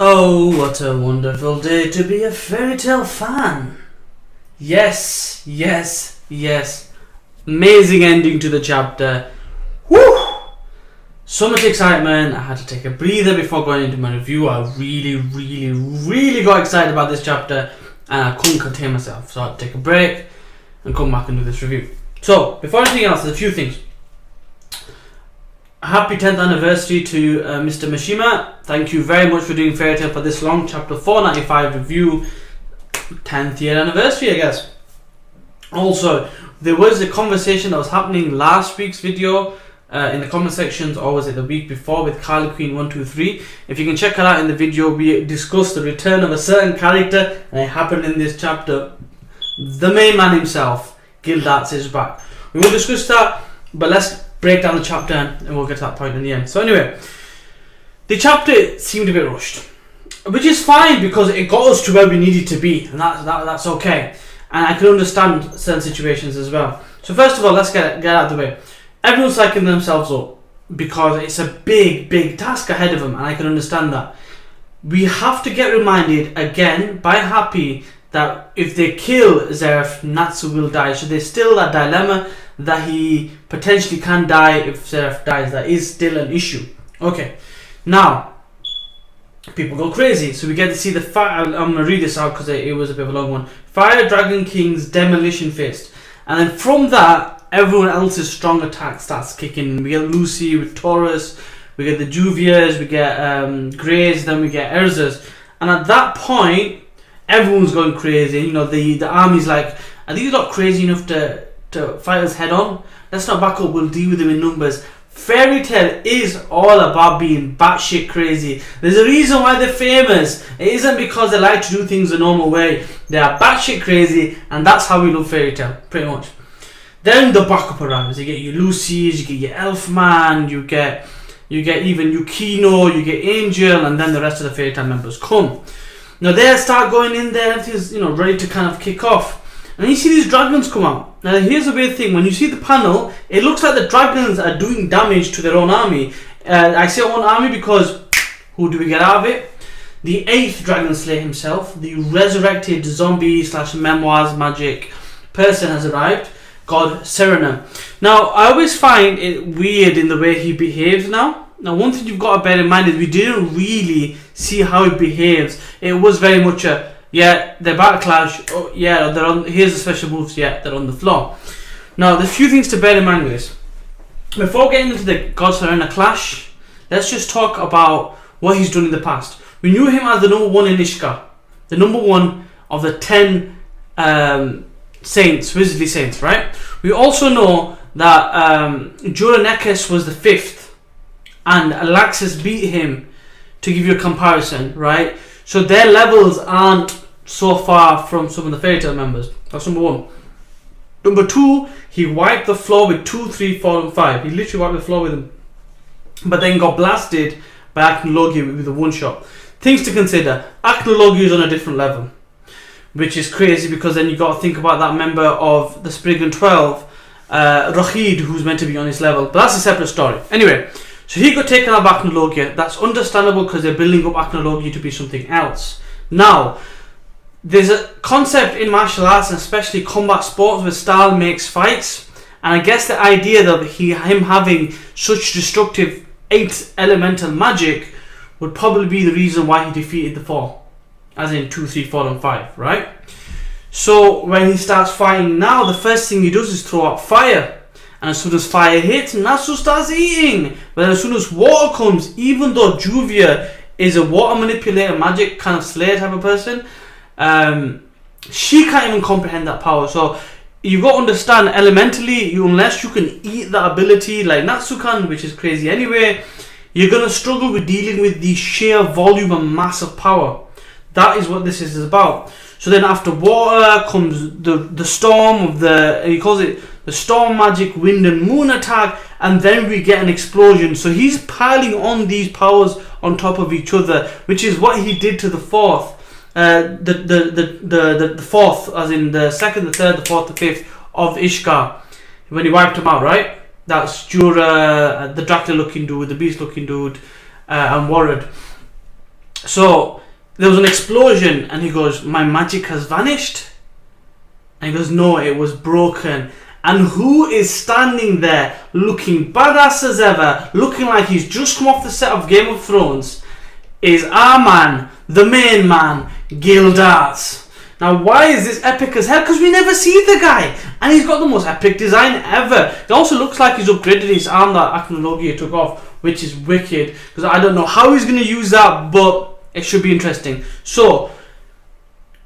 Oh, what a wonderful day to be a fairy tale fan. Yes, yes, yes. Amazing ending to the chapter. Woo! So much excitement. I had to take a breather before going into my review. I really got excited about this chapter and I couldn't contain myself. So I had to take a break and come back and do this review. So, before anything else, there's a few things. Happy 10th anniversary to Mr. Mishima. Thank you very much for doing Fairy Tail for this long. Chapter 495 review. 10th year anniversary, I guess. Also, there was a conversation that was happening last week's video in the comment sections, or was it the week before, with Carly Queen 123. If you can check it out in the video, we discussed the return of a certain character, and it happened in this chapter. The main man himself, GILDARTS, is back. We will discuss that, but let's break down the chapter and we'll get to that point in the end. So anyway, the chapter seemed a bit rushed, which is fine because it got us to where we needed to be, and that's okay. And I can understand certain situations as well. So first of all, let's get out of the way. Everyone's psyching themselves up because it's a big task ahead of them, and I can understand that. We have to get reminded again by Happy that if they kill Zeref, Natsu will die. So there's still that dilemma that he potentially can die if Zeref dies. That is still an issue. Okay, now people go crazy. So we get to see the fire. I'm going to read this out because it was a bit of a long one. Fire Dragon King's Demolition Fist. And then from that, everyone else's strong attack starts kicking. We get Lucy with Taurus. We get the Juvias. We get Greys. Then we get Erzas. And at that point, everyone's going crazy. You know, the army's like, are these not crazy enough to fight us head on? Let's not back up, we'll deal with them in numbers. Fairy Tail is all about being batshit crazy. There's a reason why they're famous. It isn't because they like to do things the normal way. They are batshit crazy, and that's how we love Fairy Tail, pretty much. Then the backup arrives. You get your Lucy's, you get your Elfman, you get even Yukino, you get Angel, and then the rest of the Fairy Tail members come. Now they start going in there, everything's ready to kind of kick off. And you see these dragons come out. Now here's the weird thing, when you see the panel, it looks like the dragons are doing damage to their own army. I say own army because who do we get out of it? The 8th Dragon Slayer himself, the resurrected zombie / memoirs magic person has arrived, God Serena. Now I always find it weird in the way he behaves now. Now one thing you've got to bear in mind is we didn't really see how he behaves. It was very much a, yeah, they're about to clash. Oh, yeah, they're on. Here's the special moves. Yeah, they're on the floor. Now, there's a few things to bear in mind with this. Before getting into the God Serena clash, let's just talk about what he's done in the past. We knew him as the number 1 in Ishka, the number 1 of the 10 saints, wizardly saints, right? We also know that Juranekis was the 5th, and Alaxis beat him. To give you a comparison, right? So their levels aren't so far from some of the Fairy Tail members. That's number 1. Number 2, he wiped the floor with 2, 3, 4, and 5. He literally wiped the floor with them. But then got blasted by Acnologia with a one-shot. Things to consider. Acnologia is on a different level, which is crazy because then you got to think about that member of the Spriggan 12, Rachid, who's meant to be on his level. But that's a separate story. Anyway, so he got taken out by Acnologia. That's understandable because they're building up Acnologia to be something else. Now, there's a concept in martial arts, and especially combat sports, where style makes fights. And I guess the idea that him having such destructive 8th elemental magic would probably be the reason why he defeated the 4. As in 2, 3, 4, and 5, right? So when he starts fighting now, the first thing he does is throw out fire. And as soon as fire hits, Natsu starts eating. But then as soon as water comes, even though Juvia is a water manipulator, magic kind of slayer type of person, she can't even comprehend that power. So you've got to understand, elementally, unless you can eat that ability like Natsu can, which is crazy anyway, you're going to struggle with dealing with the sheer volume and mass of power. That is what this is about. So then after water comes the storm of he calls it the storm magic, wind and moon attack, and then we get an explosion. So he's piling on these powers on top of each other, which is what he did to the 4th. The 4th, as in the 2nd, the 3rd, the 4th, the 5th of Ishkar, when he wiped them out, right? That's Jura, the Dracula looking dude, the beast looking dude, and Warred. So there was an explosion, and he goes, "My magic has vanished." And he goes, "No, it was broken." And who is standing there looking badass as ever, looking like he's just come off the set of Game of Thrones, is our man, the main man, GILDARTS. Now, why is this epic as hell? Because we never see the guy, and he's got the most epic design ever. It also looks like he's upgraded his arm that Aknologia took off, which is wicked, because I don't know how he's going to use that, but it should be interesting. So,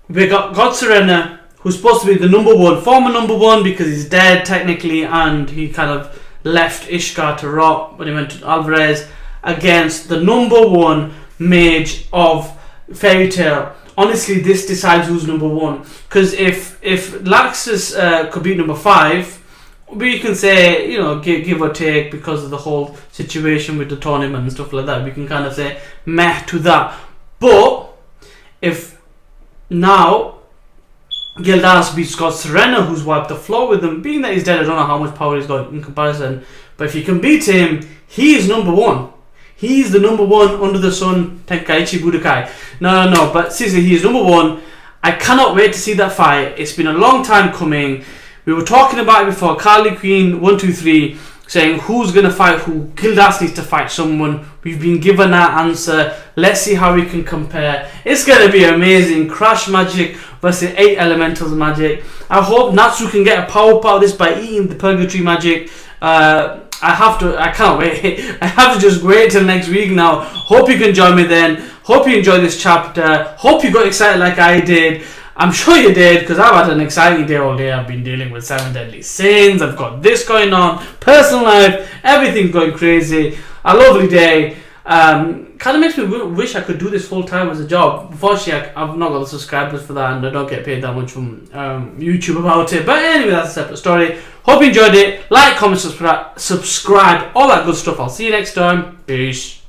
we got God Serena, who's supposed to be the number one, former number one, because he's dead technically, and he kind of left Ishkar to rot when he went to Alvarez, against the number one mage of Fairy Tail. Honestly, this decides who's number one, because if Laxus could beat number 5, we can say, you know, give or take, because of the whole situation with the tournament and stuff like that, we can kind of say meh to that. But if now GILDARTS beats God Serena, who's wiped the floor with him, being that he's dead, I don't know how much power he's got in comparison, but if you can beat him, he is number one. He's the number one under the sun, Tenkaichi Budokai. No, but seriously, he is number one. I cannot wait to see that fight. It's been a long time coming. We were talking about it before, Carly Queen 123, saying who's going to fight who. GILDARTS needs to fight someone. We've been given that answer. Let's see how we can compare. It's going to be amazing. Crash Magic versus 8 Elementals Magic. I hope Natsu can get a power up out of this by eating the Purgatory Magic. I can't wait. I have to just wait till next week now. Hope you can join me then. Hope you enjoyed this chapter. Hope you got excited like I did. I'm sure you did, because I've had an exciting day all day. I've been dealing with 7 deadly sins. I've got this going on. Personal life. Everything's going crazy. A lovely day. Kind of makes me wish I could do this full time as a job. Unfortunately, I've not got the subscribers for that, and I don't get paid that much from YouTube about it. But anyway, that's a separate story. Hope you enjoyed it. Like, comment, subscribe, all that good stuff. I'll see you next time. Peace.